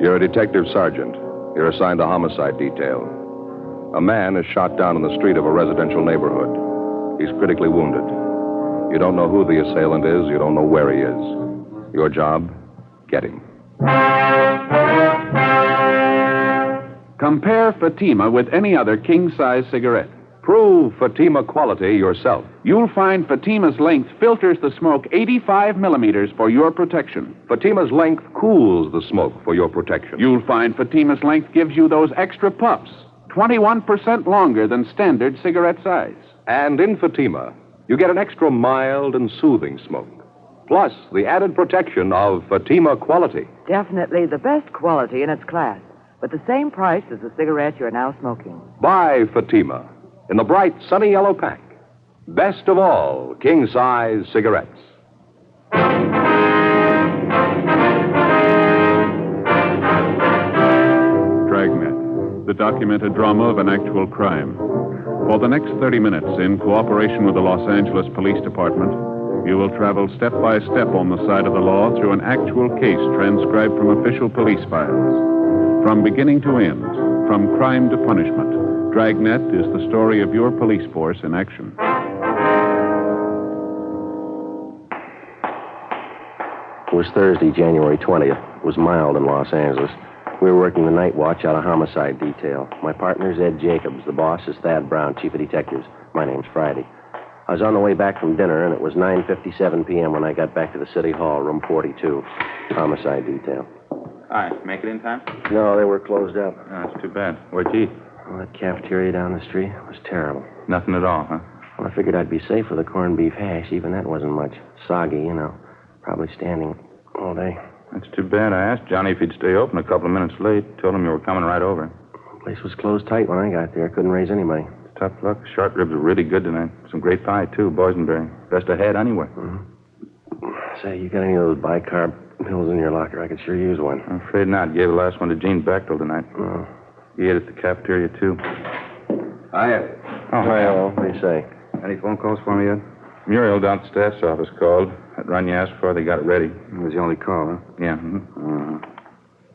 You're a detective sergeant. You're assigned a homicide detail. A man is shot down in the street of a residential neighborhood. He's critically wounded. You don't know who the assailant is. You don't know where he is. Your job, get him. Compare Fatima with any other king-size cigarette. Prove Fatima quality yourself. You'll find Fatima's length filters the smoke 85 millimeters for your protection. Fatima's length cools the smoke for your protection. You'll find Fatima's length gives you those extra puffs, 21% longer than standard cigarette size. And in Fatima, you get an extra mild and soothing smoke. Plus, the added protection of Fatima quality. Definitely the best quality in its class, but the same price as the cigarette you're now smoking. Buy Fatima in the bright, sunny yellow pack. Best of all, king-size cigarettes. Dragnet, the documented drama of an actual crime. For the next 30 minutes, in cooperation with the Los Angeles Police Department, you will travel step by step on the side of the law through an actual case transcribed from official police files. From beginning to end, from crime to punishment, Dragnet is the story of your police force in action. It was Thursday, January 20th. It was mild in Los Angeles. We were working the night watch out of homicide detail. My partner's Ed Jacobs. The boss is Thad Brown, chief of detectives. My name's Friday. I was on the way back from dinner, and it was 9:57 p.m. when I got back to the city hall, room 42, homicide detail. Hi, make it in time? No, they were closed up. Oh, that's too bad. Where'd you eat? Well, that cafeteria down the street was terrible. Nothing at all, huh? Well, I figured I'd be safe with a corned beef hash. Even that wasn't much. Soggy, you know. Probably standing all day. That's too bad. I asked Johnny if he'd stay open a couple of minutes late. Told him you were coming right over. The place was closed tight when I got there. Couldn't raise anybody. It's tough luck. Short ribs are really good tonight. Some great pie, too. Boysenberry. Best ahead anyway. Mm-hmm. Say, you got any of those bicarb pills in your locker? I could sure use one. I'm afraid not. Gave the last one to Gene Bechtel tonight. Oh. He ate at the cafeteria, too. Hiya. Oh, Well, what do you say? Any phone calls for me yet? Muriel down at the staff's office called. That run you asked for, they got it ready. It was the only call, huh? Yeah.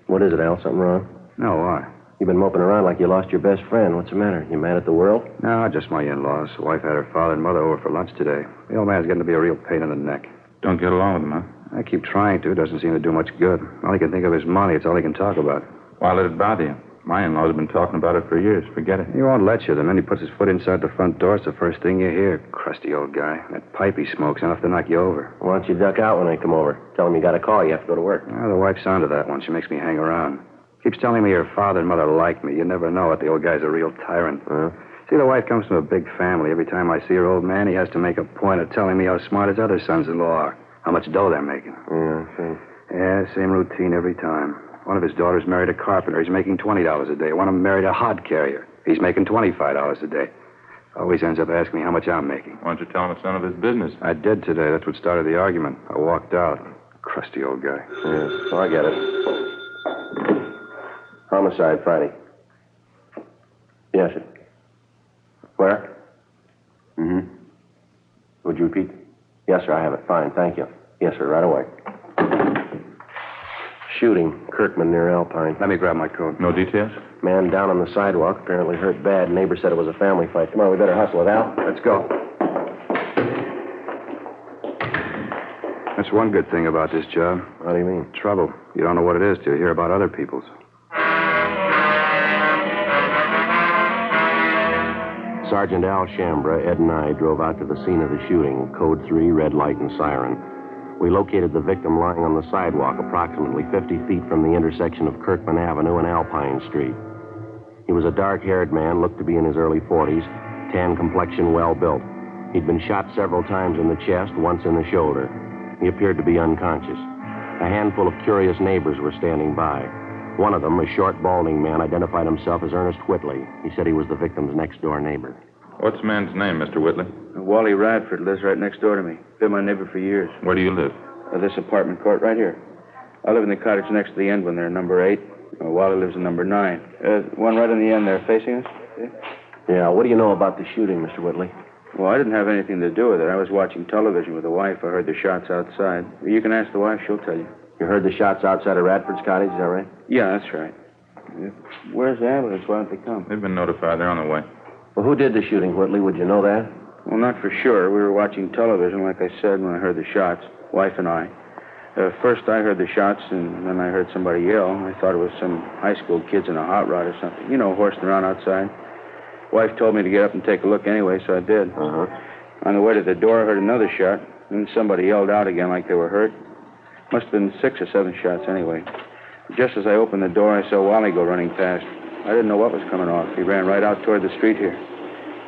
What is it, Al? Something wrong? No, why? You've been moping around like you lost your best friend. What's the matter? You mad at the world? No, just my in-laws. The wife had her father and mother over for lunch today. The old man's getting to be a real pain in the neck. Don't get along with him, huh? I keep trying to. Doesn't seem to do much good. All he can think of is money. It's all he can talk about. Why let it bother you? My in-laws have been talking about it for years. Forget it. He won't let you. The minute he puts his foot inside the front door, it's the first thing you hear. Crusty old guy. That pipe he smokes enough to knock you over. Why don't you duck out when they come over? Tell them you got a call. You have to go to work. Well, the wife's onto that one. She makes me hang around. Keeps telling me her father and mother like me. You never know it. The old guy's a real tyrant. See, the wife comes from a big family. Every time I see her old man, he has to make a point of telling me how smart his other sons-in-law are. How much dough they're making. Yeah, same routine every time. One of his daughters married a carpenter. He's making $20 a day. One of them married a hod carrier. He's making $25 a day. Always ends up asking me how much I'm making. Why don't you tell him it's none of his business? I did today. That's what started the argument. I walked out. Crusty old guy. Yeah, so I get it. Homicide, Friday. Yes, sir. Where? Mm-hmm. Would you repeat? Yes, sir, I have it. Fine, thank you. Yes, sir, right away. Shooting, Kirkman near Alpine. Let me grab my coat. No details? Man down on the sidewalk, apparently hurt bad. Neighbor said it was a family fight. Come on, we better hustle it, Al. Let's go. That's one good thing about this job. What do you mean? Trouble. You don't know what it is till you hear about other people's. Sergeant Al Shambra, Ed and I drove out to the scene of the shooting. Code 3, red light and siren. We located the victim lying on the sidewalk approximately 50 feet from the intersection of Kirkman Avenue and Alpine Street. He was a dark-haired man, looked to be in his early 40s, tan complexion, well-built. He'd been shot several times in the chest, once in the shoulder. He appeared to be unconscious. A handful of curious neighbors were standing by. One of them, a short, balding man, identified himself as Ernest Whitley. He said he was the victim's next-door neighbor. What's the man's name, Mr. Whitley? Wally Radford lives right next door to me. Been my neighbor for years. Where do you live? This apartment court right here. I live in the cottage next to the end when they're number 8. Wally lives in number 9. One right on the end there facing us. See? Yeah, what do you know about the shooting, Mr. Whitley? Well, I didn't have anything to do with it. I was watching television with the wife. I heard the shots outside. You can ask the wife. She'll tell you. You heard the shots outside of Radford's cottage, is that right? Yeah, that's right. Where's the ambulance? Why don't they come? They've been notified. They're on the way. Well, who did the shooting, Whitley? Would you know that? Well, not for sure. We were watching television, like I said, when I heard the shots, wife and I. First, I heard the shots, and then I heard somebody yell. I thought it was some high school kids in a hot rod or something. You know, horsing around outside. Wife told me to get up and take a look anyway, so I did. Uh-huh. On the way to the door, I heard another shot. Then somebody yelled out again like they were hurt. Must have been 6 or 7 shots anyway. Just as I opened the door, I saw Wally go running past. I didn't know what was coming off. He ran right out toward the street here.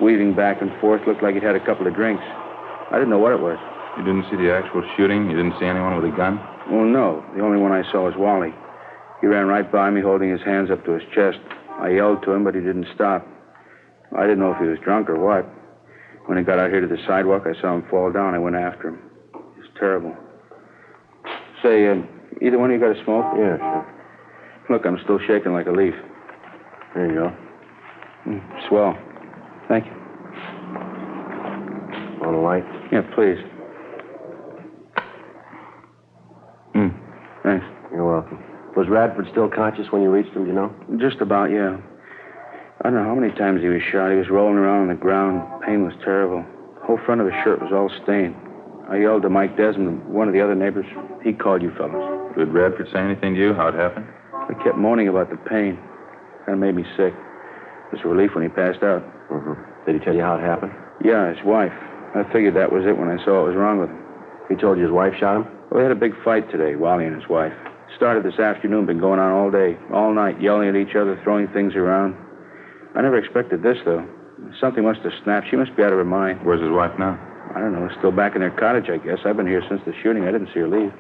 Weaving back and forth, looked like he'd had a couple of drinks. I didn't know what it was. You didn't see the actual shooting? You didn't see anyone with a gun? Well, no. The only one I saw was Wally. He ran right by me, holding his hands up to his chest. I yelled to him, but he didn't stop. I didn't know if he was drunk or what. When he got out here to the sidewalk, I saw him fall down. I went after him. It was terrible. Say, either one of you got a smoke? Yeah, sure. Look, I'm still shaking like a leaf. There you go. Swell. Thank you. Want a light? Yeah, please. Thanks. You're welcome. Was Radford still conscious when you reached him, do you know? Just about, yeah. I don't know how many times he was shot. He was rolling around on the ground. Pain was terrible. The whole front of his shirt was all stained. I yelled to Mike Desmond, one of the other neighbors. He called you fellas. Did Radford say anything to you? How it happened? I kept moaning about the pain. Kind of made me sick. It was a relief when he passed out. Mm-hmm. Did he tell you how it happened? Yeah, his wife. I figured that was it when I saw what was wrong with him. He told you his wife shot him? Well, they had a big fight today, Wally and his wife. Started this afternoon, been going on all day, all night, yelling at each other, throwing things around. I never expected this, though. Something must have snapped. She must be out of her mind. Where's his wife now? I don't know. Still back in their cottage, I guess. I've been here since the shooting. I didn't see her leave.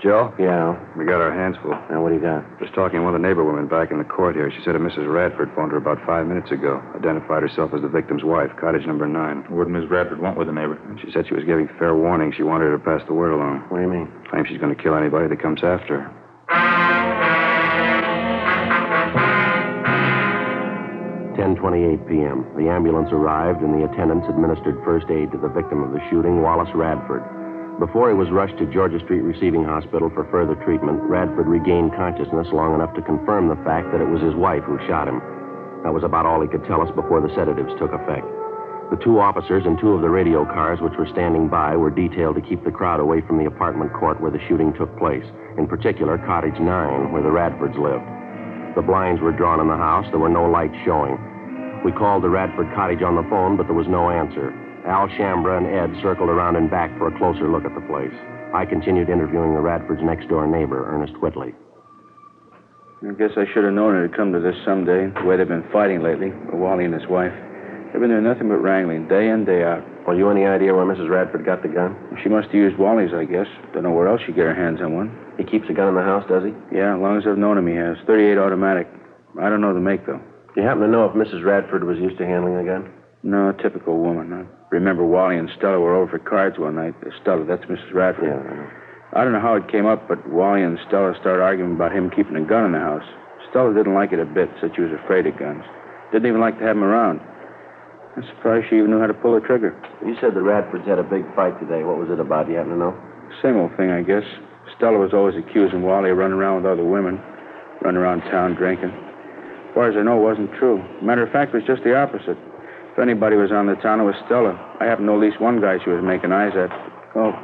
Joe? Yeah. We got our hands full. Now, what do you got? Just talking to one of the neighbor women back in the court here. She said a Mrs. Radford phoned her about 5 minutes ago. Identified herself as the victim's wife, cottage number 9. What did Miss Radford want with the neighbor? She said she was giving fair warning. She wanted her to pass the word along. What do you mean? Claims she's going to kill anybody that comes after her. 10:28 p.m. The ambulance arrived, and the attendants administered first aid to the victim of the shooting, Wallace Radford. Before he was rushed to Georgia Street Receiving Hospital for further treatment, Radford regained consciousness long enough to confirm the fact that it was his wife who shot him. That was about all he could tell us before the sedatives took effect. The 2 officers and 2 of the radio cars which were standing by were detailed to keep the crowd away from the apartment court where the shooting took place, in particular Cottage 9, where the Radfords lived. The blinds were drawn in the house. There were no lights showing. We called the Radford cottage on the phone, but there was no answer. Al Shambra and Ed circled around and back for a closer look at the place. I continued interviewing the Radfords' next-door neighbor, Ernest Whitley. I guess I should have known it'd come to this someday, the way they've been fighting lately, Wally and his wife. They've been doing nothing but wrangling, day in, day out. Well, you any idea where Mrs. Radford got the gun? She must have used Wally's, I guess. Don't know where else she'd get her hands on one. He keeps a gun in the house, does he? Yeah, as long as I've known him, he has. 38 automatic. I don't know the make, though. Do you happen to know if Mrs. Radford was used to handling a gun? No, typical woman. I remember Wally and Stella were over for cards one night. Stella, that's Mrs. Radford. Yeah, I know. I don't know how it came up, but Wally and Stella started arguing about him keeping a gun in the house. Stella didn't like it a bit, said she was afraid of guns. Didn't even like to have him around. I'm surprised she even knew how to pull a trigger. You said the Radfords had a big fight today. What was it about? Do you happen to know? Same old thing, I guess. Stella was always accusing Wally of running around with other women, running around town drinking. As far as I know, it wasn't true. Matter of fact, it was just the opposite. If anybody was on the town, it was Stella. I happen to know at least one guy she was making eyes at. Oh,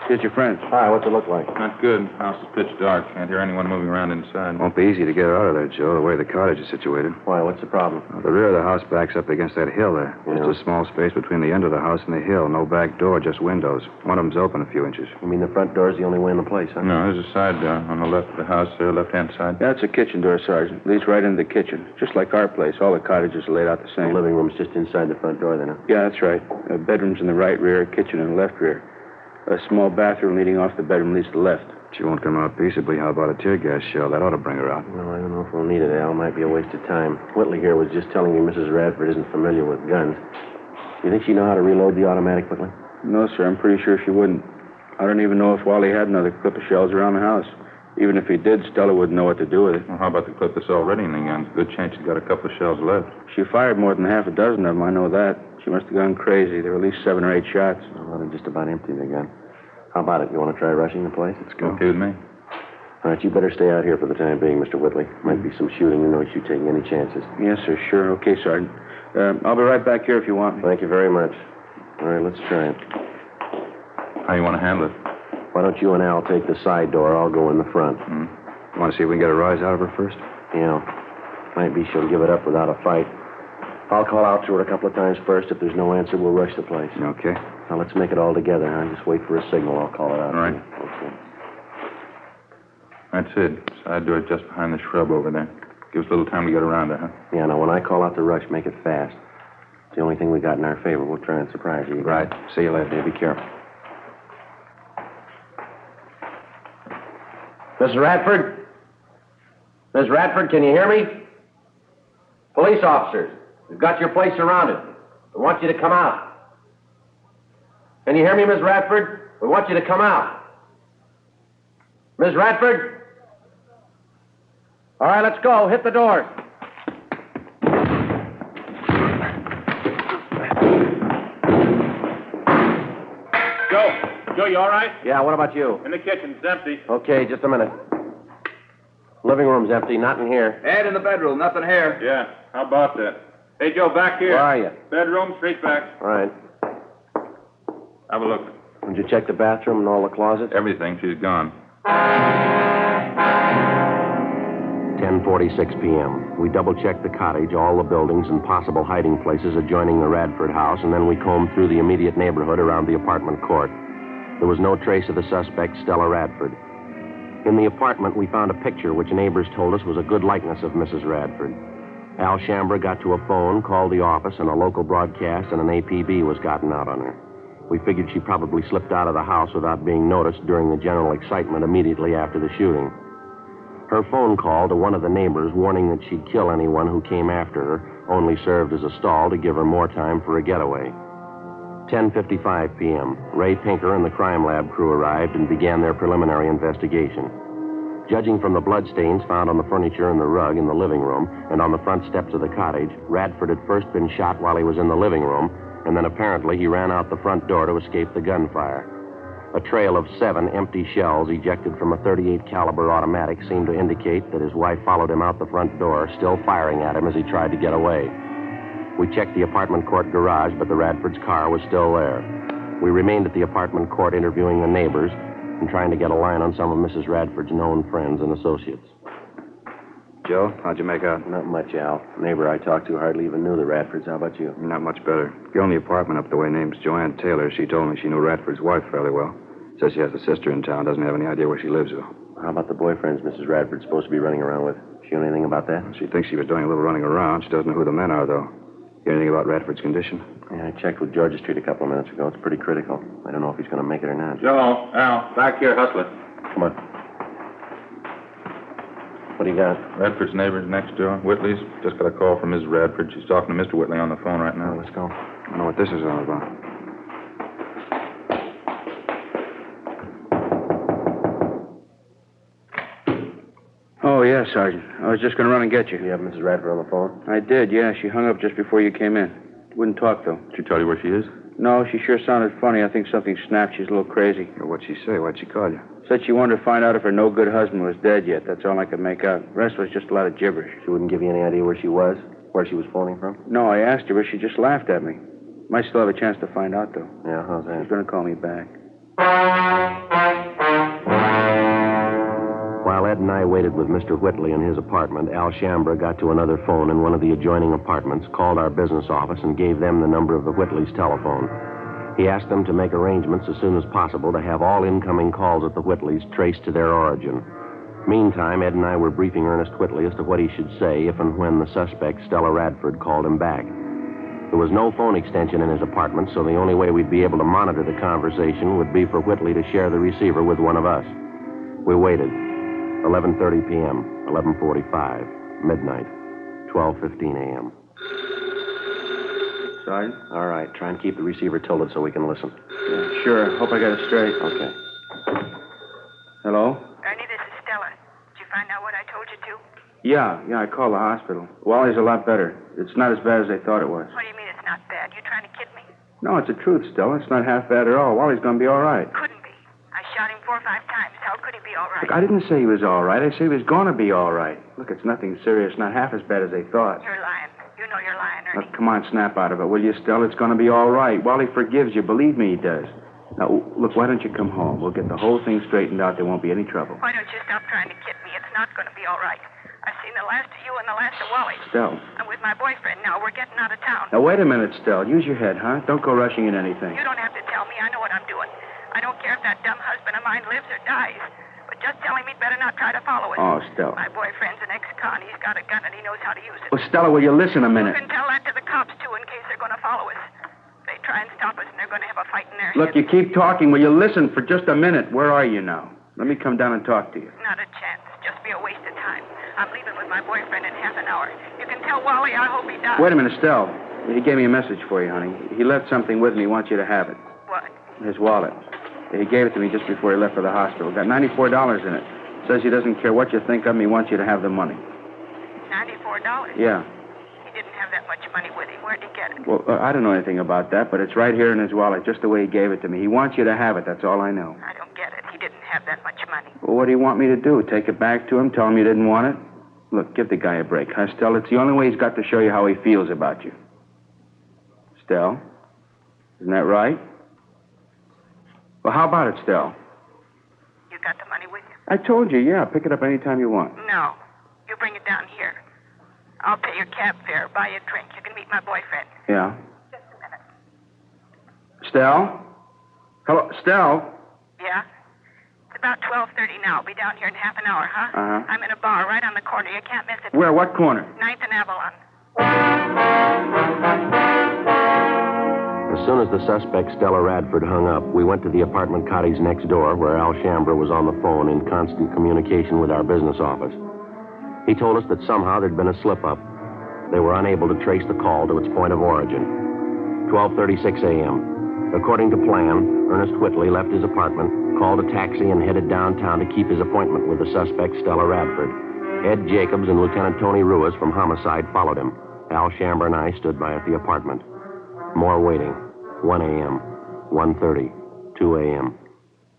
here's your friend. Hi, what's it look like? Not good. House is pitch dark. Can't hear anyone moving around inside. Won't be easy to get her out of there, Joe, the way the cottage is situated. Why, what's the problem? The rear of the house backs up against that hill there. Yeah. Just a small space between the end of the house and the hill. No back door, just windows. One of them's open a few inches. You mean the front door's the only way in the place, huh? No, there's a side door on the left of the house there, left-hand side. That's a kitchen door, Sergeant. Leads right into the kitchen. Just like our place. All the cottages are laid out the The same. living room's just inside the front door, then, huh? Yeah, that's right. Bedroom's in the right rear, kitchen in the left rear. A small bathroom leading off the bedroom leads to the left. She won't come out peaceably. How about a tear gas shell? That ought to bring her out. Well, I don't know if we'll need it, Al. Might be a waste of time. Whitley here was just telling me Mrs. Radford isn't familiar with guns. You think she know how to reload the automatic, Whitley? No, sir. I'm pretty sure she wouldn't. I don't even know if Wally had another clip of shells around the house. Even if he did, Stella wouldn't know what to do with it. Well, how about the clip that's already in the gun? Good chance she's got a couple of shells left. She fired more than half a dozen of them, I know that. She must have gone crazy. There were at least 7 or 8 shots. Well, they're just about empty, the gun. How about it? You want to try rushing the place? Let's go. Okay with me. All right, you better stay out here for the time being, Mr. Whitley. Might be some shooting. You know you taking any chances. Yes, sir, sure. Okay, Sergeant. I'll be right back here if you want me. Thank you very much. All right, let's try it. How you want to handle it? Why don't you and Al take the side door? I'll go in the front. You want to see if we can get a rise out of her first? Yeah. Might be she'll give it up without a fight. I'll call out to her a couple of times first. If there's no answer, we'll rush the place. Okay. Now, let's make it all together, huh? Just wait for a signal. I'll call it out. All right. Okay. That's it. Side door just behind the shrub over there. Give us a little time to get around her, huh? Yeah, now, when I call out the rush, make it fast. It's the only thing we got in our favor. We'll try and surprise you. Right. See you later. Yeah, be careful. Mrs. Radford? Miss Radford, can you hear me? Police officers, we've got your place surrounded. We want you to come out. Can you hear me, Miss Radford? We want you to come out. Miss Radford? All right, let's go. Hit the doors. Joe, you all right? Yeah, what about you? In the kitchen. It's empty. Okay, just a minute. Living room's empty, not in here. Ed, in the bedroom. Nothing here. Yeah, how about that? Hey, Joe, back here. Where are you? Bedroom, straight back. All right. Have a look. Did you check the bathroom and all the closets? Everything. She's gone. 10:46 p.m. We double-checked the cottage, all the buildings, and possible hiding places adjoining the Radford house, and then we combed through the immediate neighborhood around the apartment court. There was no trace of the suspect, Stella Radford. In the apartment, we found a picture which neighbors told us was a good likeness of Mrs. Radford. Al Shambra got to a phone, called the office, and a local broadcast and an APB was gotten out on her. We figured she probably slipped out of the house without being noticed during the general excitement immediately after the shooting. Her phone call to one of the neighbors warning that she'd kill anyone who came after her only served as a stall to give her more time for a getaway. 10:55 p.m. Ray Pinker and the crime lab crew arrived and began their preliminary investigation. Judging from the bloodstains found on the furniture and the rug in the living room and on the front steps of the cottage, Radford had first been shot while he was in the living room, and then apparently he ran out the front door to escape the gunfire. A trail of 7 empty shells ejected from a .38 caliber automatic seemed to indicate that his wife followed him out the front door, still firing at him as he tried to get away. We checked the apartment court garage, but the Radford's car was still there. We remained at the apartment court interviewing the neighbors and trying to get a line on some of Mrs. Radford's known friends and associates. Joe, how'd you make out? Not much, Al. The neighbor I talked to hardly even knew the Radfords. How about you? Not much better. Girl in the apartment up the way name's Joanne Taylor. She told me she knew Radford's wife fairly well. Says she has a sister in town. Doesn't have any idea where she lives, though. How about the boyfriends Mrs. Radford's supposed to be running around with? She know anything about that? She thinks she was doing a little running around. She doesn't know who the men are, though. Hear anything about Radford's condition? Yeah, I checked with Georgia Street a couple of minutes ago. It's pretty critical. I don't know if he's going to make it or not. Joe, Al, back here, hustler. Come on. What do you got? Radford's neighbors next door. Whitley's. Just got a call from Mrs. Radford. She's talking to Mr. Whitley on the phone right now. Let's go. I don't know what this is all about. Oh, yeah, Sergeant. I was just going to run and get you. Do you have Mrs. Radford on the phone? I did, yeah. She hung up just before you came in. Wouldn't talk, though. Did she tell you where she is? No, she sure sounded funny. I think something snapped. She's a little crazy. What'd she say? Why'd she call you? Said she wanted to find out if her no-good husband was dead yet. That's all I could make out. The rest was just a lot of gibberish. She wouldn't give you any idea where she was? Where she was phoning from? No, I asked her, but she just laughed at me. Might still have a chance to find out, though. Yeah, how's that? She's going to call me back. While Ed and I waited with Mr. Whitley in his apartment, Al Shambra got to another phone in one of the adjoining apartments, called our business office, and gave them the number of the Whitleys' telephone. He asked them to make arrangements as soon as possible to have all incoming calls at the Whitleys traced to their origin. Meantime, Ed and I were briefing Ernest Whitley as to what he should say if and when the suspect, Stella Radford, called him back. There was no phone extension in his apartment, so the only way we'd be able to monitor the conversation would be for Whitley to share the receiver with one of us. We waited. 11:30 p.m., 11:45, midnight, 12:15 a.m. Sergeant? All right, try and keep the receiver tilted so we can listen. Yeah, sure. Hope I got it straight. Okay. Hello? Ernie, this is Stella. Did you find out what I told you to? Yeah, I called the hospital. Wally's a lot better. It's not as bad as they thought it was. What do you mean it's not bad? You trying to kid me? No, it's the truth, Stella. It's not half bad at all. Wally's going to be all right. Couldn't be. I shot him 4 or 5 times. times. How could he be all right? Look, I didn't say he was all right. I said he was going to be all right. Look, it's nothing serious, not half as bad as they thought. You're lying. You know you're lying, Ernie. Look, come on, snap out of it, will you, Stella? It's going to be all right. Wally forgives you. Believe me, he does. Now, look, why don't you come home? We'll get the whole thing straightened out. There won't be any trouble. Why don't you stop trying to kid me? It's not going to be all right. I've seen the last of you and the last of Wally. Stella. I'm with my boyfriend now. We're getting out of town. Now, wait a minute, Stella. Use your head, huh? Don't go rushing in anything. You don't have to tell me. I know what I'm doing. I don't care if that dumb husband of mine lives or dies. But just tell him he'd better not try to follow us. Oh, Stella. My boyfriend's an ex-con. He's got a gun and he knows how to use it. Well, Stella, will you listen a minute? You can tell that to the cops, too, in case they're going to follow us. They try and stop us, and they're going to have a fight in their Look, heads. you keep talking. Will you listen for just a minute? Where are you now? Let me come down and talk to you. Not a chance. Just be a waste of time. I'm leaving with my boyfriend in half an hour. You can tell Wally I hope he dies. Wait a minute, Stella. He gave me a message for you, honey. He left something with me. He wants you to have it. What? His wallet. He gave it to me just before he left for the hospital. Got $94 in it. Says he doesn't care what you think of him. He wants you to have the money. $94? Yeah. He didn't have that much money with him. Where'd he get it? Well, I don't know anything about that, but it's right here in his wallet, just the way he gave it to me. He wants you to have it. That's all I know. I don't get it. He didn't have that much money. Well, what do you want me to do? Take it back to him? Tell him you didn't want it? Look, give the guy a break, huh, Stella? It's the only way he's got to show you how he feels about you. Stella? Isn't that right? Well, how about it, Stella? You got the money with you? I told you, yeah. Pick it up any time you want. No. You bring it down here. I'll pay your cab fare, buy you a drink. You can meet my boyfriend. Yeah. Just a minute. Stella? Hello, Stella? Yeah? It's about 12:30 now. I'll be down here in half an hour, huh? Uh-huh. I'm in a bar right on the corner. You can't miss it. Where? What corner? 9th and Avalon. As soon as the suspect, Stella Radford, hung up, we went to the apartment cottage next door where Al Shambra was on the phone in constant communication with our business office. He told us that somehow there'd been a slip-up. They were unable to trace the call to its point of origin. 12:36 a.m. According to plan, Ernest Whitley left his apartment, called a taxi, and headed downtown to keep his appointment with the suspect, Stella Radford. Ed Jacobs and Lieutenant Tony Ruiz from Homicide followed him. Al Shambra and I stood by at the apartment. More waiting. 1 a.m., 1:30, 2 a.m.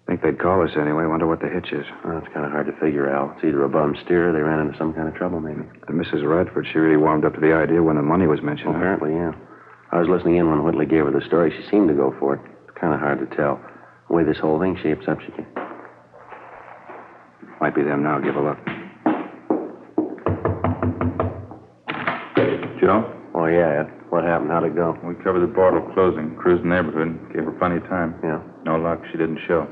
Think they'd call us anyway. Wonder what the hitch is. Well, it's kind of hard to figure, Al. It's either a bum steer or they ran into some kind of trouble, maybe. And Mrs. Radford, she really warmed up to the idea when the money was mentioned. Well, apparently, yeah. I was listening in when Whitley gave her the story. She seemed to go for it. It's kind of hard to tell. The way this whole thing shapes up, she can... Might be them now. Give a look. Joe? Oh, yeah, Ed. What happened? How'd it go? We covered the Bartle closing, cruised the neighborhood, gave her plenty of time. Yeah. No luck, she didn't show.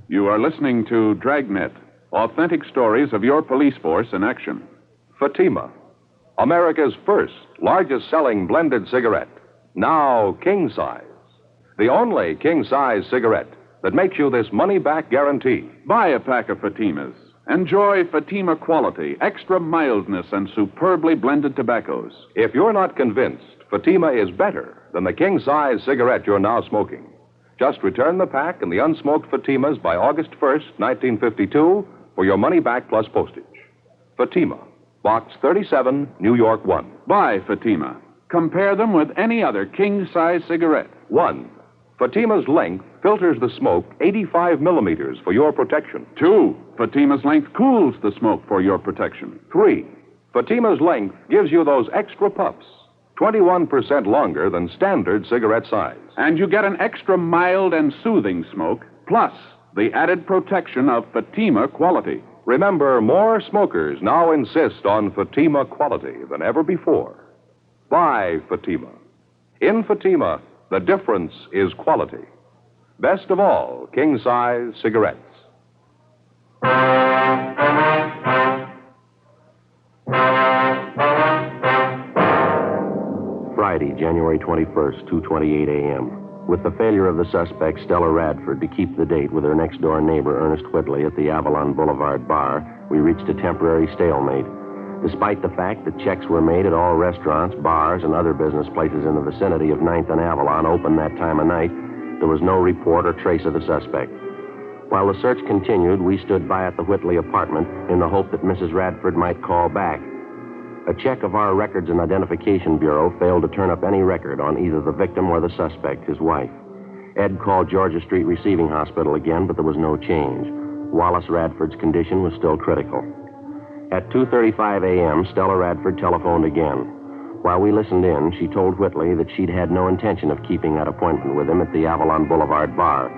You are listening to Dragnet, authentic stories of your police force in action. Fatima, America's first, largest selling blended cigarette. Now king size. The only king size cigarette that makes you this money-back guarantee. Buy a pack of Fatimas. Enjoy Fatima quality, extra mildness, and superbly blended tobaccos. If you're not convinced Fatima is better than the king size cigarette you're now smoking, just return the pack and the unsmoked Fatimas by August 1st, 1952, for your money back plus postage. Fatima, Box 37, New York 1. Buy Fatima. Compare them with any other king-size cigarette. 1. Fatima's length filters the smoke 85 millimeters for your protection. 2. Fatima's length cools the smoke for your protection. 3. Fatima's length gives you those extra puffs, 21% longer than standard cigarette size. And you get an extra mild and soothing smoke, plus the added protection of Fatima quality. Remember, more smokers now insist on Fatima quality than ever before. Buy Fatima. In Fatima, the difference is quality. Best of all, king-size cigarettes. Friday, January 21st, 2:28 a.m. With the failure of the suspect, Stella Radford, to keep the date with her next-door neighbor, Ernest Whitley, at the Avalon Boulevard bar, we reached a temporary stalemate. Despite the fact that checks were made at all restaurants, bars, and other business places in the vicinity of 9th and Avalon open that time of night, there was no report or trace of the suspect. While the search continued, we stood by at the Whitley apartment in the hope that Mrs. Radford might call back. A check of our Records and Identification Bureau failed to turn up any record on either the victim or the suspect, his wife. Ed called Georgia Street Receiving Hospital again, but there was no change. Wallace Radford's condition was still critical. At 2:35 a.m., Stella Radford telephoned again. While we listened in, she told Whitley that she'd had no intention of keeping that appointment with him at the Avalon Boulevard bar.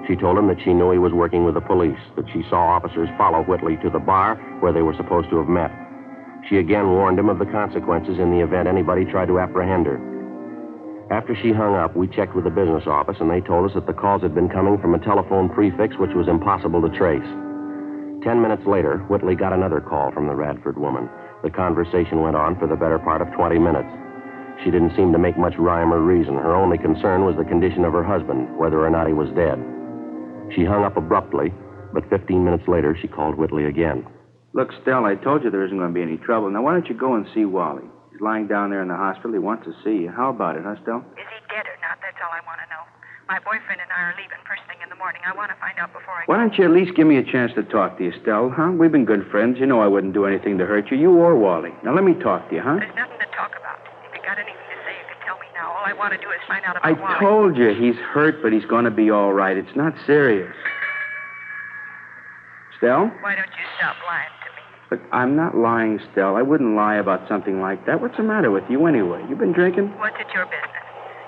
She told him that she knew he was working with the police, that she saw officers follow Whitley to the bar where they were supposed to have met. She again warned him of the consequences in the event anybody tried to apprehend her. After she hung up, we checked with the business office, and they told us that the calls had been coming from a telephone prefix which was impossible to trace. 10 minutes later, Whitley got another call from the Radford woman. The conversation went on for the better part of 20 minutes. She didn't seem to make much rhyme or reason. Her only concern was the condition of her husband, whether or not he was dead. She hung up abruptly, but 15 minutes later, she called Whitley again. Look, Stell, I told you there isn't going to be any trouble. Now, why don't you go and see Wally? He's lying down there in the hospital. He wants to see you. How about it, huh, Stell? Is he dead or not? That's all I want to know. My boyfriend and I are leaving first thing in the morning. I want to find out before I go. Why don't you at least give me a chance to talk to you, Stell, huh? We've been good friends. You know I wouldn't do anything to hurt you or Wally. Now, let me talk to you, huh? There's nothing to talk about. If you got anything to say, you can tell me now. All I want to do is find out about I Wally. told you he's hurt, but he's going to be all right. It's not serious. Stell? Why don't you stop lying to me? Look, I'm not lying, Stell. I wouldn't lie about something like that. What's the matter with you anyway? You been drinking? What's it your business?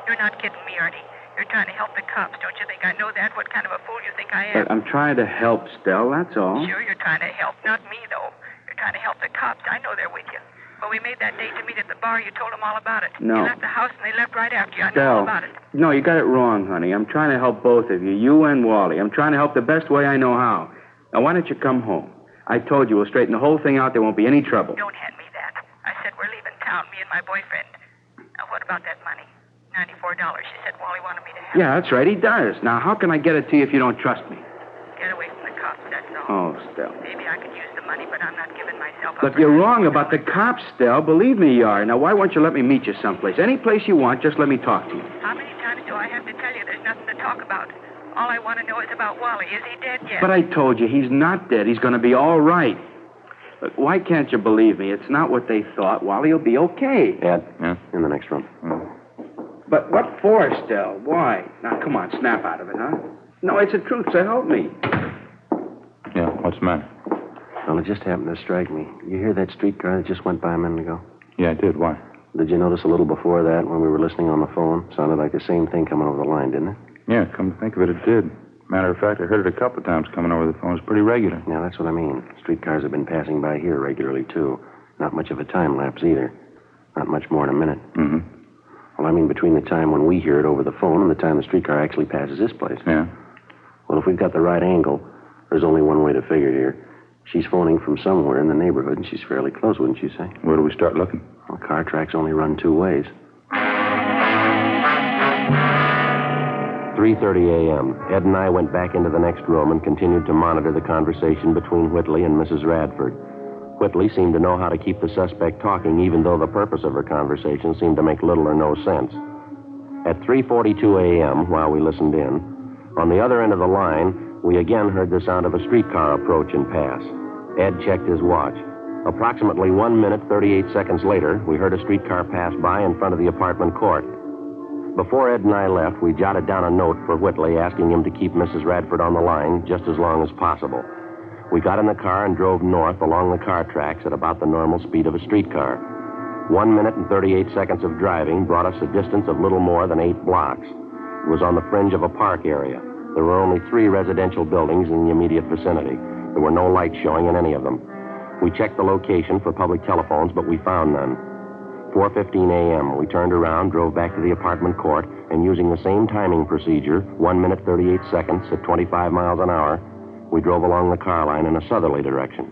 You're not kidding me, Artie. You're trying to help the cops. Don't you think I know that? What kind of a fool you think I am? Look, I'm trying to help, Stell, that's all. Sure, you're trying to help. Not me, though. You're trying to help the cops. I know they're with you. When we made that date to meet at the bar, you told them all about it. No. You left the house and they left right after you. I know Stell, all about it. no, you got it wrong, honey. I'm trying to help both of you, you and Wally. I'm trying to help the best way I know how. Now, why don't you come home? I told you we'll straighten the whole thing out. There won't be any trouble. Don't hand me that. I said we're leaving town, me and my boyfriend. Now, what about that money? $94. You said Wally wanted me to have Yeah, that's right. He does. Now, how can I get it to you if you don't trust me? Get away from the cops, that's all. Oh, Stell. Maybe I could use the money, but I'm not giving myself up. Look, for you're $94. wrong about the cops, Stell. Believe me, you are. Now, why won't you let me meet you someplace? Any place you want, just let me talk to you. How many times do I have to tell you there's nothing to talk about? All I want to know is about Wally. Is he dead yet? But I told you, he's not dead. He's going to be all right. Look, why can't you believe me? It's not what they thought. Wally will be okay. Ed, Yeah? in the next room. But what for, Stell? Why? Now, come on, snap out of it, huh? No, it's the truth, so help me. Yeah, what's the matter? Well, it just happened to strike me. You hear that streetcar that just went by a minute ago? Yeah, I did. Why? Did you notice a little before that when we were listening on the phone? Sounded like the same thing coming over the line, didn't it? Yeah, come to think of it, it did. Matter of fact, I heard it a couple of times coming over the phone. It's pretty regular. Yeah, that's what I mean. Streetcars have been passing by here regularly, too. Not much of a time lapse, either. Not much more than a minute. Mm-hmm. Well, I mean between the time when we hear it over the phone and the time the streetcar actually passes this place. Yeah? Well, if we've got the right angle, there's only one way to figure it here. She's phoning from somewhere in the neighborhood, and she's fairly close, wouldn't you say? Where do we start looking? Well, car tracks only run two ways. 3:30 a.m. Ed and I went back into the next room and continued to monitor the conversation between Whitley and Mrs. Radford. Whitley seemed to know how to keep the suspect talking, even though the purpose of her conversation seemed to make little or no sense. At 3:42 a.m., while we listened in, on the other end of the line, we again heard the sound of a streetcar approach and pass. Ed checked his watch. Approximately 1 minute, 38 seconds later, we heard a streetcar pass by in front of the apartment court. Before Ed and I left, we jotted down a note for Whitley asking him to keep Mrs. Radford on the line just as long as possible. We got in the car and drove north along the car tracks at about the normal speed of a streetcar. 1 minute and 38 seconds of driving brought us a distance of little more than 8 blocks. It was on the fringe of a park area. There were only 3 residential buildings in the immediate vicinity. There were no lights showing in any of them. We checked the location for public telephones, but we found none. 4:15 a.m., we turned around, drove back to the apartment court, and using the same timing procedure, 1 minute, 38 seconds at 25 miles an hour, we drove along the car line in a southerly direction.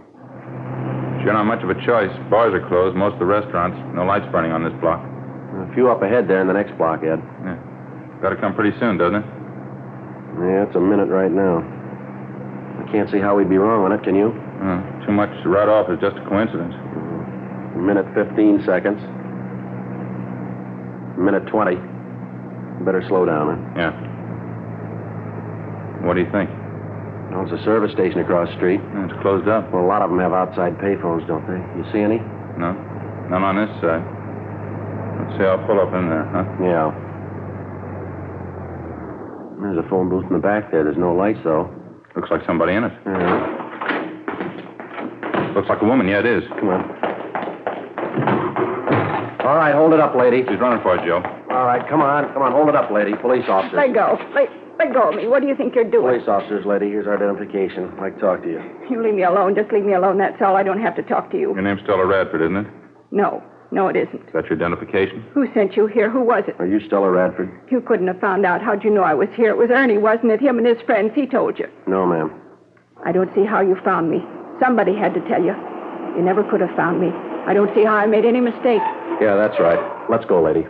Sure not much of a choice. Bars are closed, most of the restaurants. No lights burning on this block. A few up ahead there in the next block, Ed. Yeah. Got to come pretty soon, doesn't it? Yeah, it's a minute right now. I can't see how we'd be wrong on it, can you? Too much right off is just a coincidence. A minute, 15 seconds. A minute, 20. Better slow down, huh? Yeah. What do you think? Well, it's a service station across the street. It's closed up. Well, a lot of them have outside payphones, don't they? You see any? No? None on this side. Let's see, I'll pull up in there, huh? Yeah. There's a phone booth in the back there. There's no lights, though. Looks like somebody in it. Yeah. Looks like a woman. Yeah, it is. Come on. All right, hold it up, lady. She's running for it, Joe. All right, come on. Come on, hold it up, lady. Police officer. Let go. Let go of me. What do you think you're doing? Police officers, lady. Here's our identification. I'd like to talk to you. You leave me alone. Just leave me alone. That's all. I don't have to talk to you. Your name's Stella Radford, isn't it? No, it isn't. Is that your identification? Who sent you here? Who was it? Are you Stella Radford? You couldn't have found out. How'd you know I was here? It was Ernie, wasn't it? Him and his friends. He told you. No, ma'am. I don't see how you found me. Somebody had to tell you. You never could have found me. I don't see how I made any mistake. Yeah, that's right. Let's go, lady.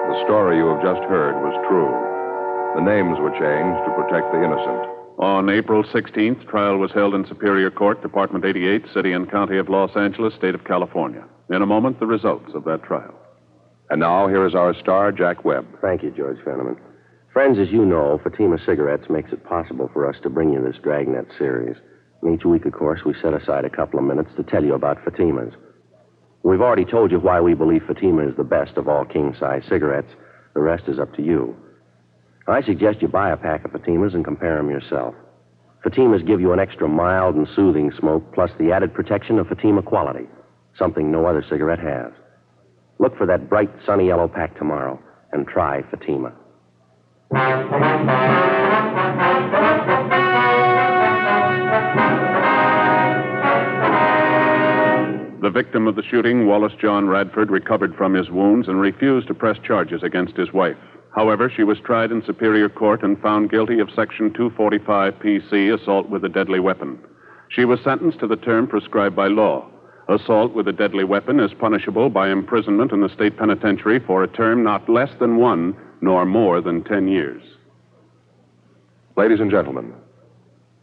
The story you have just heard was true. The names were changed to protect the innocent. On April 16th, trial was held in Superior Court, Department 88, City and County of Los Angeles, State of California. In a moment, the results of that trial. And now, here is our star, Jack Webb. Thank you, George Fenneman. Friends, as you know, Fatima Cigarettes makes it possible for us to bring you this Dragnet series. And each week, of course, we set aside a couple of minutes to tell you about Fatimas. We've already told you why we believe Fatima is the best of all king-size cigarettes. The rest is up to you. I suggest you buy a pack of Fatimas and compare them yourself. Fatimas give you an extra mild and soothing smoke, plus the added protection of Fatima quality, something no other cigarette has. Look for that bright, sunny yellow pack tomorrow and try Fatima. The victim of the shooting, Wallace John Radford, recovered from his wounds and refused to press charges against his wife. However, she was tried in Superior Court and found guilty of Section 245 PC, assault with a deadly weapon. She was sentenced to the term prescribed by law. Assault with a deadly weapon is punishable by imprisonment in the state penitentiary for a term not less than 1 nor more than 10 years. Ladies and gentlemen,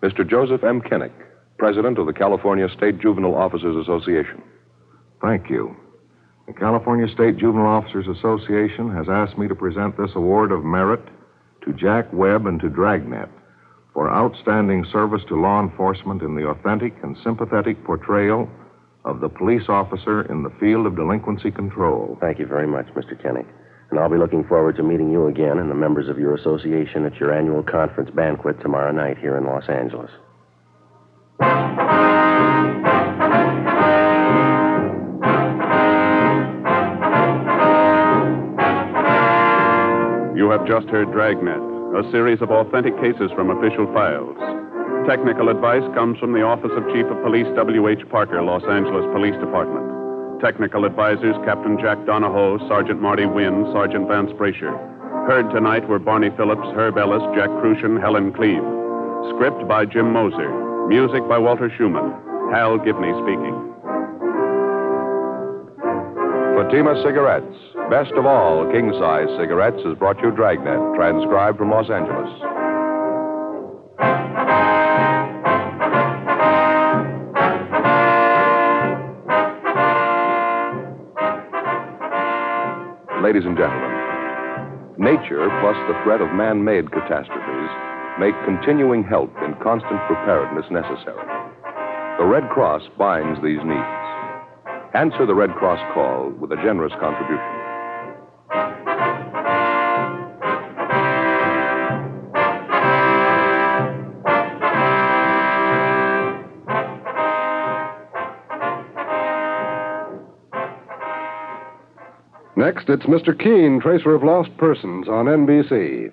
Mr. Joseph M. Kennick, President of the California State Juvenile Officers Association. Thank you. The California State Juvenile Officers Association has asked me to present this award of merit to Jack Webb and to Dragnet for outstanding service to law enforcement in the authentic and sympathetic portrayal of the police officer in the field of delinquency control. Thank you very much, Mr. Kennick. And I'll be looking forward to meeting you again and the members of your association at your annual conference banquet tomorrow night here in Los Angeles. You have just heard Dragnet, a series of authentic cases from official files. Technical advice comes from the Office of Chief of Police W.H. Parker, Los Angeles Police Department. Technical advisors Captain Jack Donahoe, Sergeant Marty Wynn, Sergeant Vance Brasher. Heard tonight were Barney Phillips, Herb Ellis, Jack Crucian, Helen Cleve. Script by Jim Moser. Music by Walter Schumann. Hal Gibney speaking. Fatima Cigarettes, best of all king-size cigarettes, has brought you Dragnet, transcribed from Los Angeles. Ladies and gentlemen, nature plus the threat of man-made catastrophes make continuing help in constant preparedness necessary. The Red Cross binds these needs. Answer the Red Cross call with a generous contribution. Next, it's Mr. Keene, Tracer of Lost Persons on NBC.